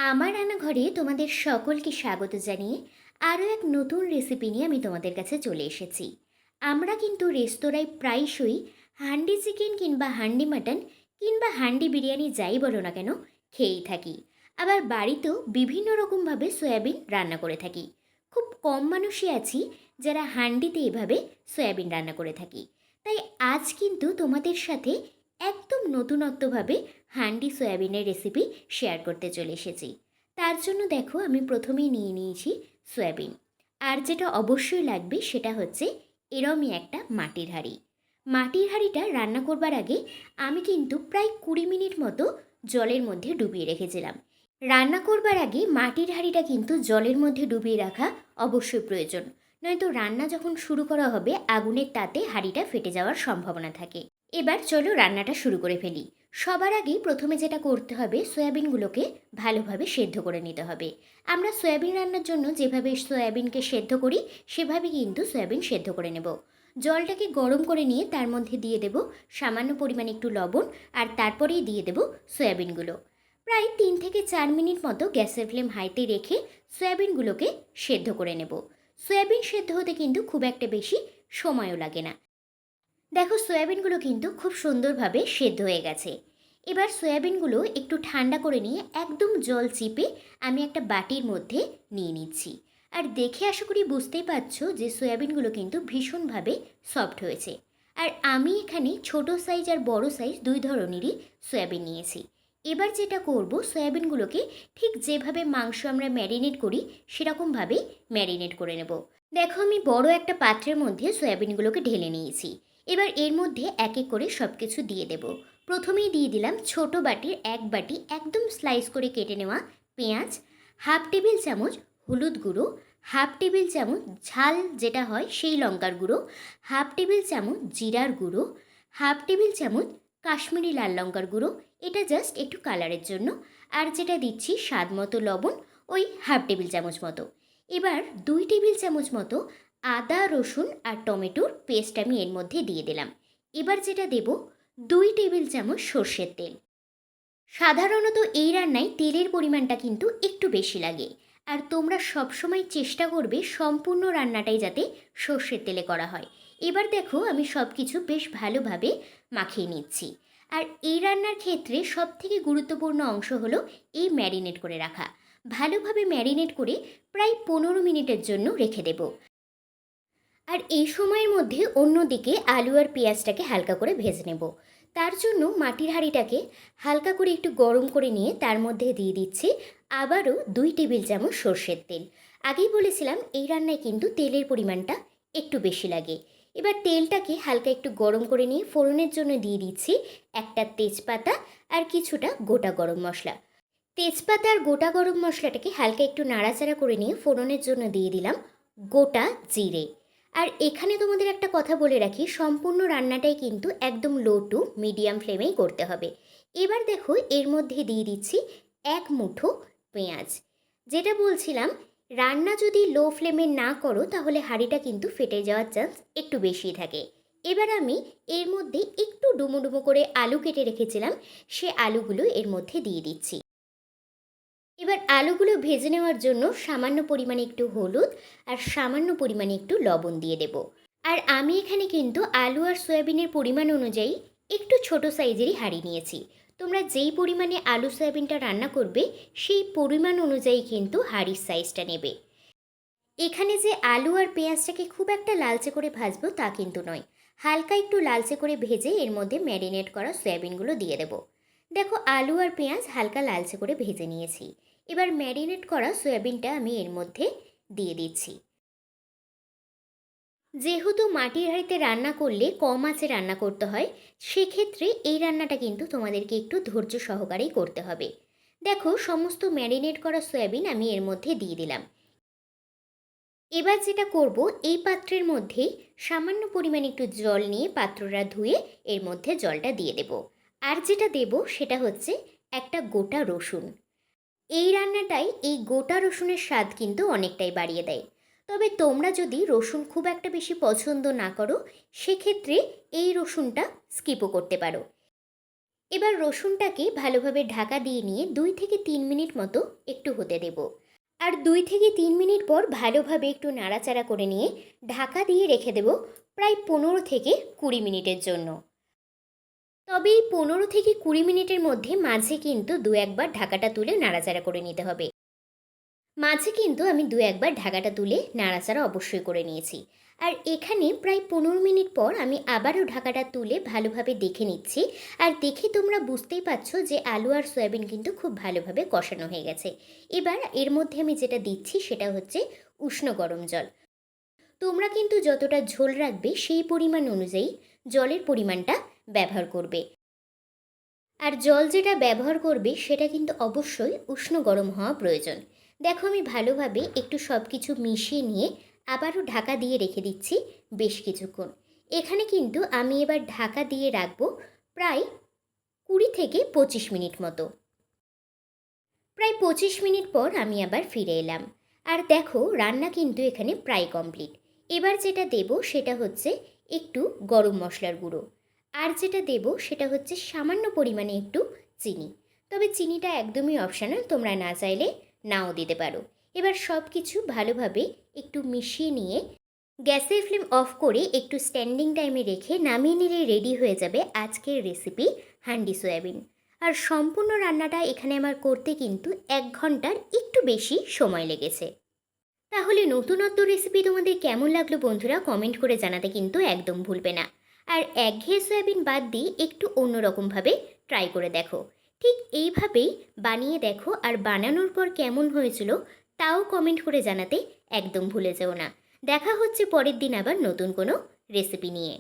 আমার রান্নাঘরে তোমাদের সকলকে স্বাগত জানিয়ে আরও এক নতুন রেসিপি নিয়ে আমি তোমাদের কাছে চলে এসেছি। আমরা কিন্তু রেস্তোরাঁয় প্রায়শই হান্ডি চিকেন কিংবা হান্ডি মাটন কিংবা হান্ডি বিরিয়ানি যাই বলো না কেন খেয়েই থাকি। আবার বাড়িতেও বিভিন্ন রকমভাবে সয়াবিন রান্না করে থাকি। খুব কম মানুষই আছি যারা হান্ডিতে এভাবে সয়াবিন রান্না করে থাকি। তাই আজ কিন্তু তোমাদের সাথে একদম নতুনত্বভাবে হান্ডি সয়াবিনের রেসিপি শেয়ার করতে চলে এসেছি। তার জন্য দেখো আমি প্রথমেই নিয়ে নিয়েছি সয়াবিন। আর যেটা অবশ্যই লাগবে সেটা হচ্ছে এরমই একটা মাটির হাঁড়ি। মাটির হাঁড়িটা রান্না করবার আগে আমি কিন্তু প্রায় 20 মিনিট মতো জলের মধ্যে ডুবিয়ে রেখেছিলাম। রান্না করবার আগে মাটির হাঁড়িটা কিন্তু জলের মধ্যে ডুবিয়ে রাখা অবশ্যই প্রয়োজন, নয়তো রান্না যখন শুরু করা হবে আগুনের তাতে হাঁড়িটা ফেটে যাওয়ার সম্ভাবনা থাকে। এবার চলো রান্নাটা শুরু করে ফেলি। সবার আগেই প্রথমে যেটা করতে হবে, সয়াবিনগুলোকে ভালোভাবে সেদ্ধ করে নিতে হবে। আমরা সয়াবিন রান্নার জন্য যেভাবে সয়াবিনকে সেদ্ধ করি সেভাবেই কিন্তু সয়াবিন সেদ্ধ করে নেব। জলটাকে গরম করে নিয়ে তার মধ্যে দিয়ে দেব সামান্য পরিমাণে একটু লবণ, আর তারপরেই দিয়ে দেব সয়াবিনগুলো। প্রায় 3 থেকে 4 মিনিট মতো গ্যাসের ফ্লেম হাইতে রেখে সয়াবিনগুলোকে সেদ্ধ করে নেব। সয়াবিন সেদ্ধ হতে কিন্তু খুব একটা বেশি সময়ও লাগে না। দেখো সয়াবিনগুলো কিন্তু খুব সুন্দরভাবে সেদ্ধ হয়ে গেছে। এবার সয়াবিনগুলো একটু ঠান্ডা করে নিয়ে একদম জল চিপে আমি একটা বাটির মধ্যে নিয়ে নিচ্ছি। আর দেখে আশা করি বুঝতেই পারছো যে সয়াবিনগুলো কিন্তু ভীষণভাবে সফট হয়েছে। আর আমি এখানে ছোট সাইজ আর বড় সাইজ দুই ধরনেরই সয়াবিন নিয়েছি। এবার যেটা করব, সয়াবিনগুলোকে ঠিক যেভাবে মাংস আমরা ম্যারিনেট করি সেরকমভাবেই ম্যারিনেট করে নেব। দেখো আমি বড় একটা পাত্রের মধ্যে সয়াবিনগুলোকে ঢেলে নিয়েছি। এবার এর মধ্যে এক এক করে সব কিছু দিয়ে দেব। প্রথমেই দিয়ে দিলাম ছোট বাটির 1 বাটি একদম স্লাইস করে কেটে নেওয়া পেঁয়াজ, হাফ টেবিল চামচ হলুদ গুঁড়ো, হাফ টেবিল চামচ ঝাল যেটা হয় সেই লঙ্কার গুঁড়ো, হাফ টেবিল চামচ জিরার গুঁড়ো, হাফ টেবিল চামচ কাশ্মীরি লাল লঙ্কার গুঁড়ো, এটা জাস্ট একটু কালারের জন্য। আর যেটা দিচ্ছি স্বাদ মতো লবণ, ওই হাফ টেবিল চামচ মতো। এবার 2 টেবিল চামচ মতো আদা রসুন আর টমেটোর পেস্ট আমি এর মধ্যে দিয়ে দিলাম। এবার যেটা দেব 2 টেবিল চামচ সর্ষের তেল। সাধারণত এই রান্নায় তেলের পরিমাণটা কিন্তু একটু বেশি লাগে। আর তোমরা সবসময় চেষ্টা করবে সম্পূর্ণ রান্নাটাই যাতে সর্ষের তেলে করা হয়। এবার দেখো আমি সব কিছু বেশ ভালোভাবে মাখিয়ে নিচ্ছি। আর এই রান্নার ক্ষেত্রে সবথেকে গুরুত্বপূর্ণ অংশ হলো এই ম্যারিনেট করে রাখা। ভালোভাবে ম্যারিনেট করে প্রায় 15 মিনিটের জন্য রেখে দেব। আর এই সময়ের মধ্যে অন্যদিকে আলু আর পেঁয়াজটাকে হালকা করে ভেজে নেব। তার জন্য মাটির হাঁড়িটাকে হালকা করে একটু গরম করে নিয়ে তার মধ্যে দিয়ে দিচ্ছি আবারও 2 টেবিল চামচ সর্ষের তেল। আগেই বলেছিলাম এই রান্নায় কিন্তু তেলের পরিমাণটা একটু বেশি লাগে। এবার তেলটাকে হালকা একটু গরম করে নিয়ে ফোড়নের জন্য দিয়ে দিচ্ছি একটা তেজপাতা আর কিছুটা গোটা গরম মশলা। তেজপাতা আর গোটা গরম মশলাটাকে হালকা একটু নাড়াচাড়া করে নিয়ে ফোড়নের জন্য দিয়ে দিলাম গোটা জিরে। আর এখানে তোমাদের একটা কথা বলে রাখি, সম্পূর্ণ রান্নাটাই কিন্তু একদম লো টু মিডিয়াম ফ্লেমেই করতে হবে। এবার দেখো এর মধ্যে দিয়ে দিচ্ছি 1 মুঠো পেঁয়াজ। যেটা বলছিলাম, রান্না যদি লো ফ্লেমে না করো তাহলে হাঁড়িটা কিন্তু ফেটে যাওয়ার চান্স একটু বেশি থাকে। এবার আমি এর মধ্যে একটু ডুমো ডুমো করে আলু কেটে রেখেছিলাম, সে আলুগুলো এর মধ্যে দিয়ে দিচ্ছি। এবার আলুগুলো ভেজে নেওয়ার জন্য সামান্য পরিমাণে একটু হলুদ আর সামান্য পরিমাণে একটু লবণ দিয়ে দেব। আর আমি এখানে কিন্তু আলু আর সয়াবিনের পরিমাণ অনুযায়ী একটু ছোট সাইজেরই হাঁড়ি নিয়েছি। তোমরা যেই পরিমাণে আলু সয়াবিনটা রান্না করবে সেই পরিমাণ অনুযায়ী কিন্তু হাঁড়ির সাইজটা নেবে। এখানে যে আলু আর পেঁয়াজটাকে খুব একটা লালচে করে ভাজবো তা কিন্তু নয়, হালকা একটু লালচে করে ভেজে এর মধ্যে ম্যারিনেট করা সয়াবিনগুলো দিয়ে দেব। দেখো আলু আর পেঁয়াজ হালকা লালচে করে ভেজে নিয়েছি। এবার ম্যারিনেট করা সয়াবিনটা আমি এর মধ্যে দিয়ে দিচ্ছি। যেহেতু মাটির হাঁড়িতে রান্না করলে কম আঁচে রান্না করতে হয়, সেক্ষেত্রে এই রান্নাটা কিন্তু তোমাদেরকে একটু ধৈর্য সহকারেই করতে হবে। দেখো সমস্ত ম্যারিনেট করা সয়াবিন আমি এর মধ্যে দিয়ে দিলাম। এবার যেটা করব, এই পাত্রের মধ্যেই সামান্য পরিমাণে একটু জল নিয়ে পাত্রটা ধুয়ে এর মধ্যে জলটা দিয়ে দেব। আর যেটা দেব সেটা হচ্ছে একটা গোটা রসুন। এই রান্নাটাই এই গোটা রসুনের স্বাদ কিন্তু অনেকটাই বাড়িয়ে দেয়। তবে তোমরা যদি রসুন খুব একটা বেশি পছন্দ না করো সেক্ষেত্রে এই রসুনটা স্কিপও করতে পারো। এবার রসুনটাকে ভালোভাবে ঢাকা দিয়ে নিয়ে 2 থেকে 3 মিনিট মতো একটু হতে দেব। আর 2 থেকে 3 মিনিট পর ভালোভাবে একটু নাড়াচাড়া করে নিয়ে ঢাকা দিয়ে রেখে দেব প্রায় 15 থেকে 20 মিনিটের জন্য। তবে এই 15 থেকে 20 মিনিটের মধ্যে মাঝে কিন্তু দু একবার ঢাকাটা তুলে নাড়াচাড়া করে নিতে হবে। মাঝে কিন্তু আমি দু একবার ঢাকাটা তুলে নাড়াচাড়া অবশ্যই করে নিয়েছি। আর এখানে প্রায় 15 মিনিট পর আমি আবারও ঢাকাটা তুলে ভালোভাবে দেখে নিচ্ছি। আর দেখে তোমরা বুঝতেই পারছো যে আলু আর সয়াবিন কিন্তু খুব ভালোভাবে কষানো হয়ে গেছে। এবার এর মধ্যে আমি যেটা দিচ্ছি সেটা হচ্ছে উষ্ণ গরম জল। তোমরা কিন্তু যতটা ঝোল রাখবে সেই পরিমাণ অনুযায়ী জলের পরিমাণটা ব্যবহার করবে। আর জল যেটা ব্যবহার করবে সেটা কিন্তু অবশ্যই উষ্ণ গরম হওয়া প্রয়োজন। দেখো আমি ভালোভাবে একটু সব কিছু মিশিয়ে নিয়ে আবারও ঢাকা দিয়ে রেখে দিচ্ছি বেশ কিছুক্ষণ। এখানে কিন্তু আমি এবার ঢাকা দিয়ে রাখবো প্রায় 20 থেকে 25 মিনিট মতো। প্রায় 25 মিনিট পর আমি আবার ফিরে এলাম। আর দেখো রান্না কিন্তু এখানে প্রায় কমপ্লিট। এবার যেটা দেব সেটা হচ্ছে একটু গরম মশলার গুঁড়ো। আর যেটা দেব সেটা হচ্ছে সামান্য পরিমাণে একটু চিনি। তবে চিনিটা একদমই অপশনাল, তোমরা না চাইলে নাও দিতে পারো। এবার সব কিছু ভালোভাবে একটু মিশিয়ে নিয়ে গ্যাসের ফ্লেম অফ করে একটু স্ট্যান্ডিং টাইমে রেখে নামিয়ে নিলে রেডি হয়ে যাবে আজকের রেসিপি হান্ডি সয়াবিন। আর সম্পূর্ণ রান্নাটা এখানে আমার করতে কিন্তু 1 ঘন্টার একটু বেশি সময় লেগেছে। তাহলে নতুনত্ব রেসিপি তোমাদের কেমন লাগলো বন্ধুরা, কমেন্ট করে জানাতে কিন্তু একদম ভুলবে না। আর একঘেয়ে সয়াবিন বাদ দিয়ে একটু অন্যরকমভাবে ট্রাই করে দেখো। ঠিক এইভাবেই বানিয়ে দেখো, আর বানানোর পর কেমন হয়েছিল তাও কমেন্ট করে জানাতে একদম ভুলে যেও না। দেখা হচ্ছে পরের দিন আবার নতুন কোনো রেসিপি নিয়ে।